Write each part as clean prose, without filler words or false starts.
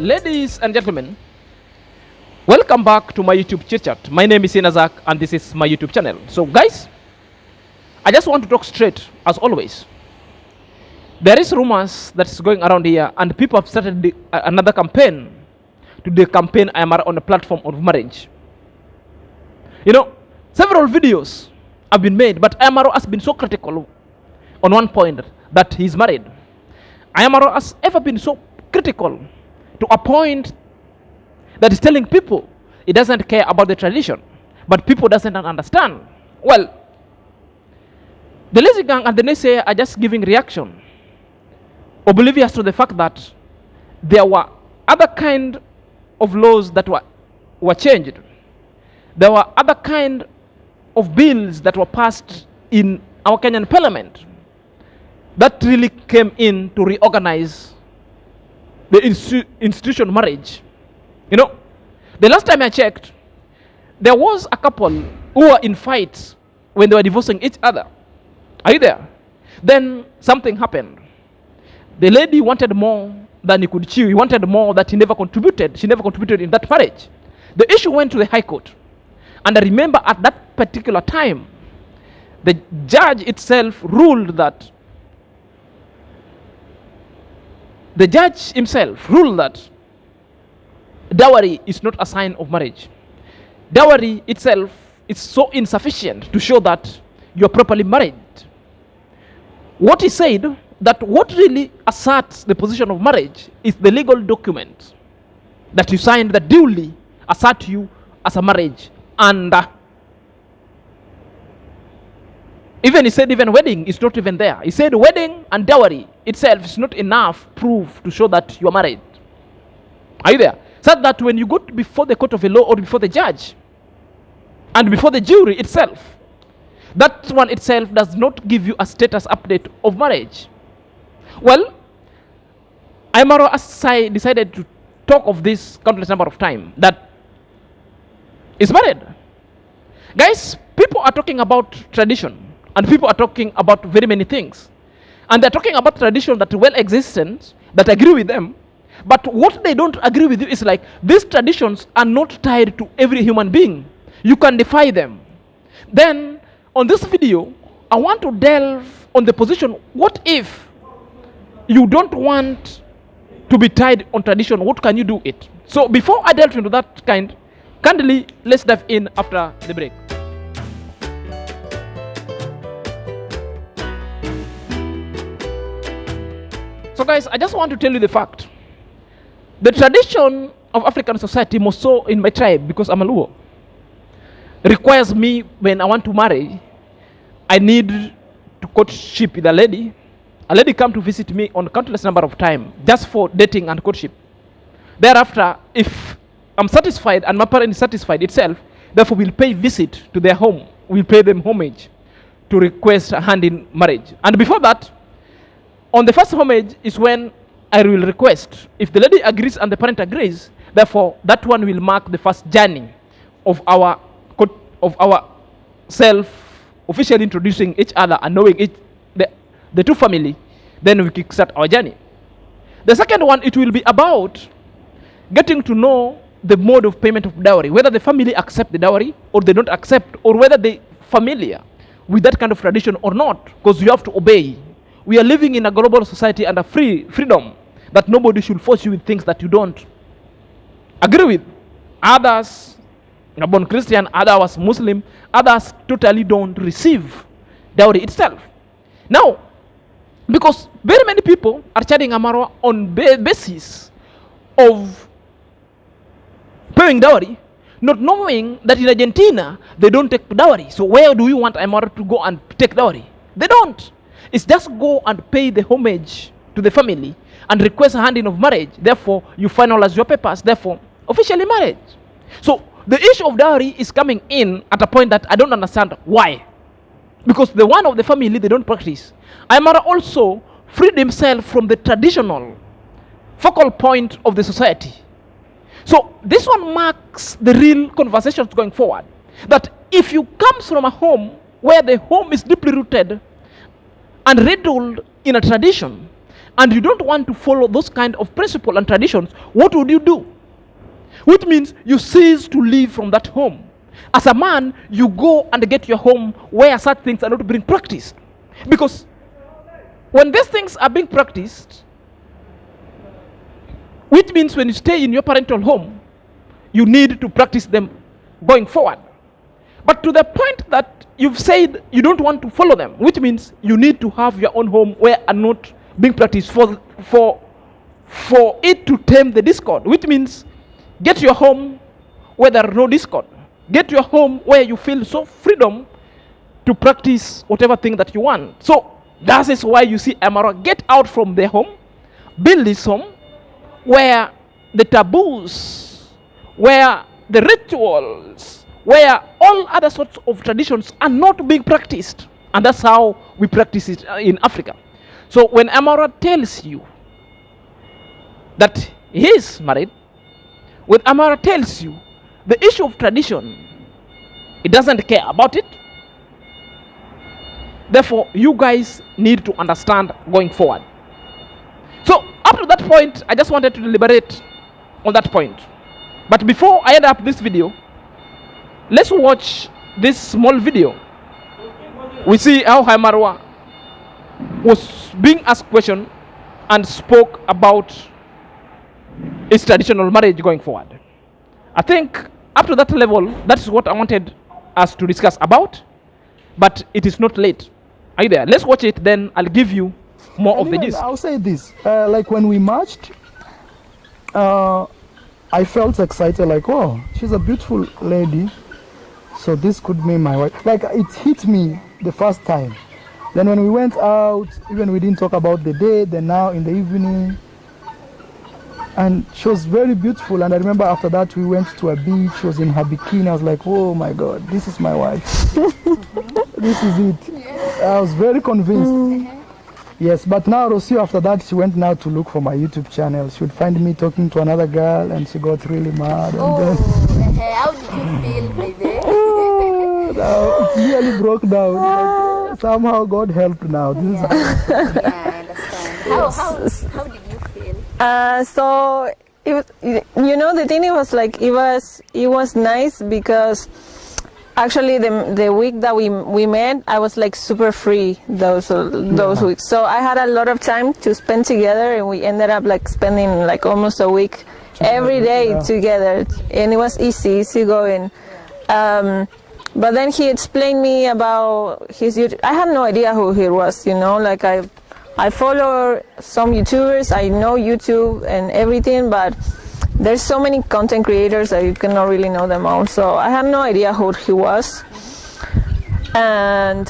Ladies and gentlemen, welcome back to my YouTube chit chat. My name is Inazak and this is my YouTube channel. So guys, I just want to talk straight as always. There is rumors that's going around here and people have started another campaign to the campaign IMR on the platform of marriage. You know, several videos have been made, but IMR has been so critical on one point that he's married. IMR has ever been so critical to a point that is telling people he doesn't care about the tradition, but people doesn't understand. Well, the lazy gang and the naysayer are just giving reaction, oblivious to the fact that there were other kind of laws that were changed. There were other kind of bills that were passed in our Kenyan parliament that really came in to reorganize the institution marriage. You know, the last time I checked, there was a couple who were in fights when they were divorcing each other. Are you there? Then something happened. The lady wanted more than he could chew. He wanted more that he never contributed. She never contributed in that marriage. The issue went to the High Court. And I remember at that particular time, the judge itself ruled that dowry is not a sign of marriage. Dowry itself is so insufficient to show that you're properly married. What he said, that what really asserts the position of marriage is the legal document that you signed that duly assert you as a marriage. And even he said even wedding is not even there. He said wedding and dowry itself is not enough proof to show that you are married. Are you there? So that when you go before the court of the law or before the judge and before the jury itself, that one itself does not give you a status update of marriage. Well, Imaro Asai decided to talk of this countless number of times that is married. Guys, people are talking about tradition and people are talking about very many things. And they're talking about tradition that well existent, that agree with them. But what they don't agree with you is like, these traditions are not tied to every human being. You can defy them. Then, on this video, I want to delve on the position, what if you don't want to be tied on tradition? What can you do it? So before I delve into that kindly, let's dive in after the break. So guys, I just want to tell you the fact. The tradition of African society, more so in my tribe, because I'm a Luo, requires me, when I want to marry, I need to courtship with a lady. A lady come to visit me on countless number of times, just for dating and courtship. Thereafter, if I'm satisfied and my parent is satisfied itself, therefore we'll pay visit to their home. We'll pay them homage to request a hand in marriage. And before that, on the first homage is when I will request. If the lady agrees and the parent agrees, therefore that one will mark the first journey of our self officially introducing each other and knowing the two family. Then we kickstart our journey. The second one, it will be about getting to know the mode of payment of dowry, whether the family accept the dowry or they don't accept, or whether they familiar with that kind of tradition or not, because you have to obey. We are living in a global society and a freedom that nobody should force you with things that you don't agree with. Others are born Christian, others Muslim, others totally don't receive dowry itself. Now, because very many people are charging Amaro on basis of paying dowry, not knowing that in Argentina they don't take dowry. So where do you want Amaro to go and take dowry? They don't. It's just go and pay the homage to the family and request a hand in of marriage. Therefore, you finalize your papers. Therefore, officially married. So the issue of dowry is coming in at a point that I don't understand why. Because the one of the family, they don't practice. Aymara also freed himself from the traditional focal point of the society. So this one marks the real conversations going forward. That if you come from a home where the home is deeply rooted and riddled in a tradition, and you don't want to follow those kind of principles and traditions, what would you do? Which means you cease to live from that home. As a man, you go and get your home where such things are not being practiced. Because when these things are being practiced, which means when you stay in your parental home, you need to practice them going forward. But to the point that you've said you don't want to follow them, which means you need to have your own home where are not being practiced for it to tame the discord, which means get your home where there are no discord. Get your home where you feel so freedom to practice whatever thing that you want. So that is why you see Amara get out from their home, build this home where the taboos, where the rituals, where all other sorts of traditions are not being practiced. And that's how we practice it in Africa. So when Amara tells you that he is married, when Amara tells you the issue of tradition, he doesn't care about it. Therefore, you guys need to understand going forward. So up to that point, I just wanted to deliberate on that point. But before I end up this video, let's watch this small video. We see how Haimarwa was being asked question and spoke about his traditional marriage going forward. I think up to that level, that's what I wanted us to discuss about, but it is not late. Are you there? Let's watch it, then I'll give you more of the gist. I'll say this, like when we matched, I felt excited, like, oh, she's a beautiful lady, so this could be my wife. Like, it hit me the first time. Then when we went out, even we didn't talk about the day, then now in the evening, and she was very beautiful. And I remember after that we went to a beach, she was in her bikini. I was like, oh my God, this is my wife. This is it. I was very convinced. Yes, but now Rocio, after that, she went now to look for my YouTube channel. She would find me talking to another girl, and she got really mad. And then, how did you feel, baby? it really broke down. Like, somehow God helped now. This is I understand. How did you feel? So it was, you know, the thing was like it was nice because actually the week that we met, I was like super free those weeks. So I had a lot of time to spend together, and we ended up like spending like almost a week every day together, and it was easy going. But then he explained me about his YouTube. I had no idea who he was, you know, like I follow some YouTubers, I know YouTube and everything, but there's so many content creators that you cannot really know them all. So I had no idea who he was and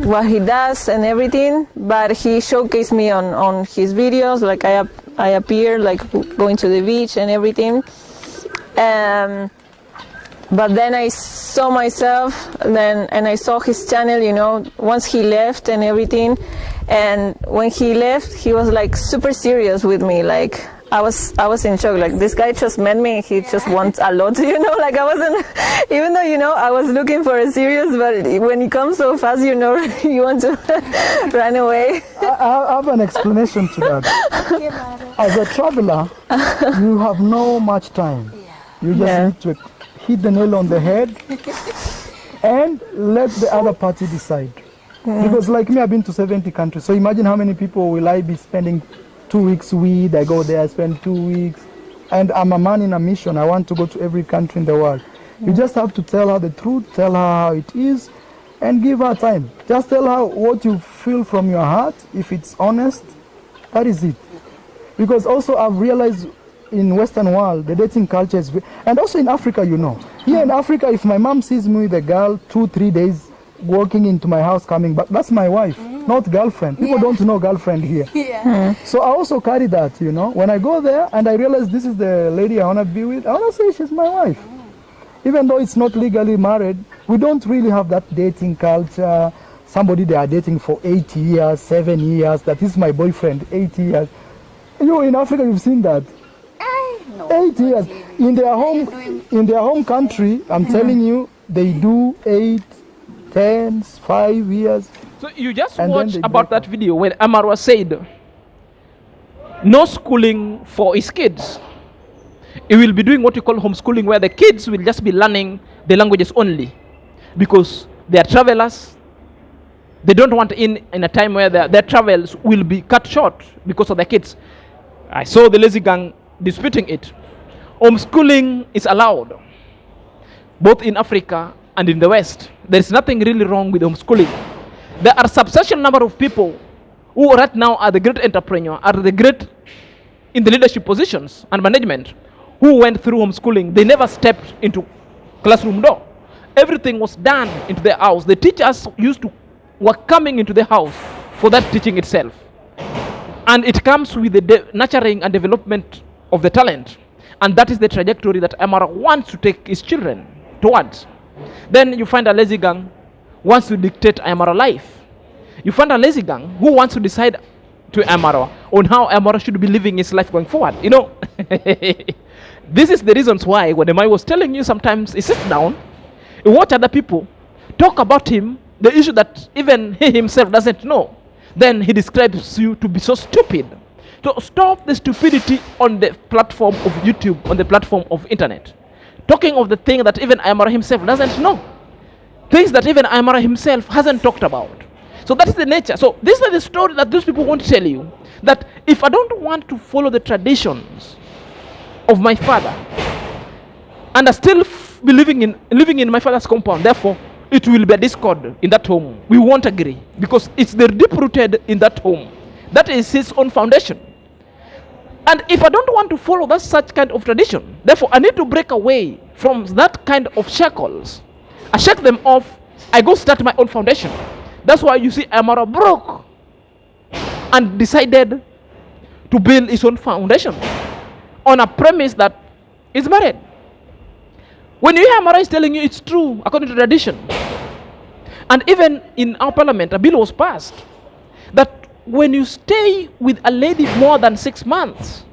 what he does and everything, but he showcased me on his videos, like I appear like going to the beach and everything. But then I saw myself, and I saw his channel, you know, once he left and everything. And when he left, he was like super serious with me. Like I was in shock. Like this guy just met me, he just wants a lot, you know. Like I wasn't, even though, you know, I was looking for a serious, but when he comes so fast, you know, you want to run away. I have an explanation to that. As a traveler, you have no much time. You just need to hit the nail on the head and let the other party decide. Because like me, I've been to 70 countries. So imagine how many people will I be spending 2 weeks with. I go there, I spend 2 weeks. And I'm a man in a mission. I want to go to every country in the world. You just have to tell her the truth, tell her how it is, and give her time. Just tell her what you feel from your heart. If it's honest, that is it. Because also I've realized in Western world, the dating culture is, and also in Africa, you know. Here in Africa, if my mom sees me with a girl 2-3 days walking into my house coming back, that's my wife, not girlfriend. People don't know girlfriend here. So I also carry that, you know. When I go there and I realize this is the lady I want to be with, I want to say she's my wife. Even though it's not legally married, we don't really have that dating culture. Somebody they are dating for 8 years, 7 years, that is my boyfriend, 8 years. You in Africa, you've seen that. 8 years in their home country. I'm telling you, they do 8, 10, 5 years. So you just watched about that video when Amarwa said no schooling for his kids. He will be doing what you call homeschooling, where the kids will just be learning the languages only, because they are travelers. They don't want in a time where their travels will be cut short because of their kids. I saw the lazy gang disputing it. Homeschooling is allowed, both in Africa and in the West. There is nothing really wrong with homeschooling. There are a substantial number of people who right now are the great entrepreneur, are the great in the leadership positions and management, who went through homeschooling. They never stepped into classroom door. Everything was done into their house. The teachers were coming into the house for that teaching itself. And it comes with the nurturing and development of the talent. And that is the trajectory that Amara wants to take his children towards. Then you find a lazy gang wants to dictate Amara life. You find a lazy gang who wants to decide to Amara on how Amara should be living his life going forward. You know, this is the reasons why when Emai was telling you, sometimes he sits down, he watch other people talk about him, the issue that even he himself doesn't know. Then he describes you to be so stupid. So stop the stupidity on the platform of YouTube, on the platform of internet. Talking of the thing that even Amara himself doesn't know. Things that even Amara himself hasn't talked about. So that is the nature. So this is the story that those people want to tell you. That if I don't want to follow the traditions of my father, and I still be living in my father's compound, therefore it will be a discord in that home. We won't agree, because it's the deep-rooted in that home. That is his own foundation. And if I don't want to follow that such kind of tradition, therefore I need to break away from that kind of shackles. I shake them off, I go start my own foundation. That's why you see Amara broke and decided to build his own foundation on a premise that he's married. When you hear Amara is telling you it's true according to tradition, and even in our parliament a bill was passed that when you stay with a lady more than 6 months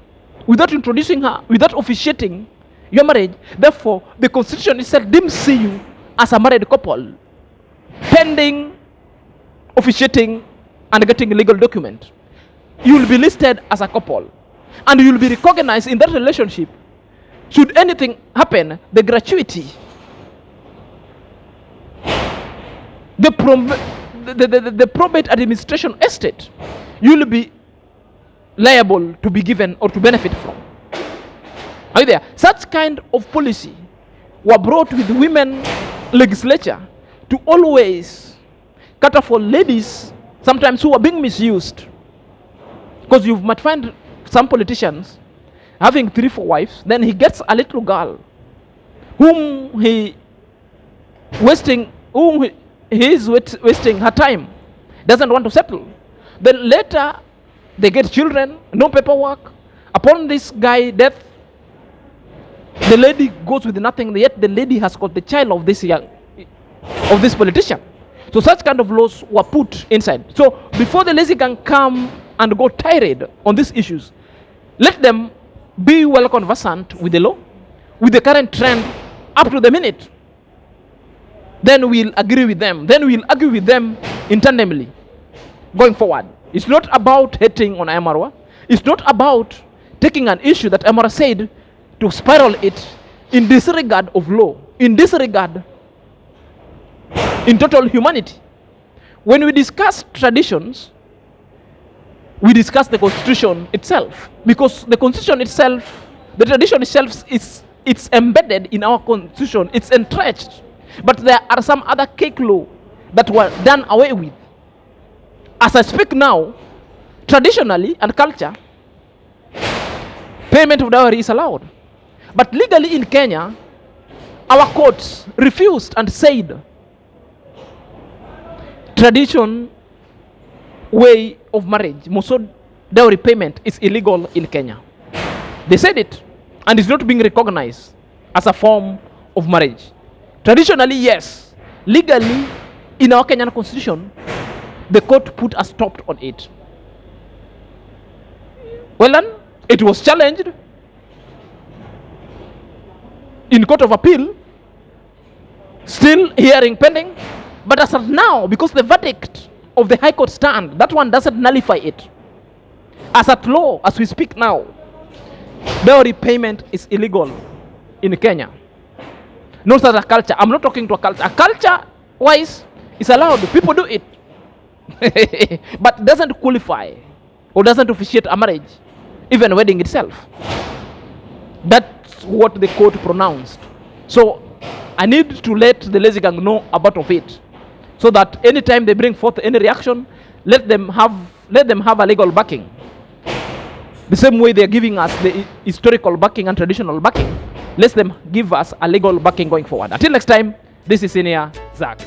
without introducing her, without officiating your marriage, therefore the constitution itself didn't see you as a married couple pending officiating and getting a legal document. You will be listed as a couple, and you will be recognized in that relationship. Should anything happen, the gratuity, the probate administration estate, you will be liable to be given or to benefit from. Are you there? Such kind of policy were brought with women legislature to always cater for ladies, sometimes who are being misused. Because you might find some politicians having 3-4 wives, then he gets a little girl whom he is wasting her time, doesn't want to settle. Then later they get children, no paperwork. Upon this guy death, the lady goes with nothing, yet the lady has got the child of this politician. So such kind of laws were put inside. So before the lazy can come and go tirade on these issues, let them be well conversant with the law, with the current trend up to the minute. Then we'll agree with them. Then we'll argue with them in tandemly going forward. It's not about hating on Amara. It's not about taking an issue that Amara said to spiral it in disregard of law, in disregard in total humanity. When we discuss traditions, we discuss the constitution itself, because the constitution itself, the tradition itself, it's embedded in our constitution, it's entrenched. But there are some other cake law that were done away with. As I speak now, traditionally and culture, payment of dowry is allowed. But legally in Kenya, our courts refused and said tradition way of marriage, Musod dowry payment, is illegal in Kenya. They said it, and it's not being recognized as a form of marriage. Traditionally, yes. Legally, in our Kenyan constitution, the court put a stop on it. Well then, it was challenged in court of appeal, still hearing pending. But as of now, because the verdict of the High Court stand, that one doesn't nullify it. As at law, as we speak now, dowry payment is illegal in Kenya. Not as a culture. I'm not talking to a culture. A culture-wise, it's allowed. People do it. But doesn't qualify or doesn't officiate a marriage, even a wedding itself. That's what the court pronounced. So I need to let the lazy gang know about of it, so that anytime they bring forth any reaction, let them have a legal backing. The same way they're giving us the historical backing and traditional backing, let them give us a legal backing going forward. Until next time, this is Senior Zach.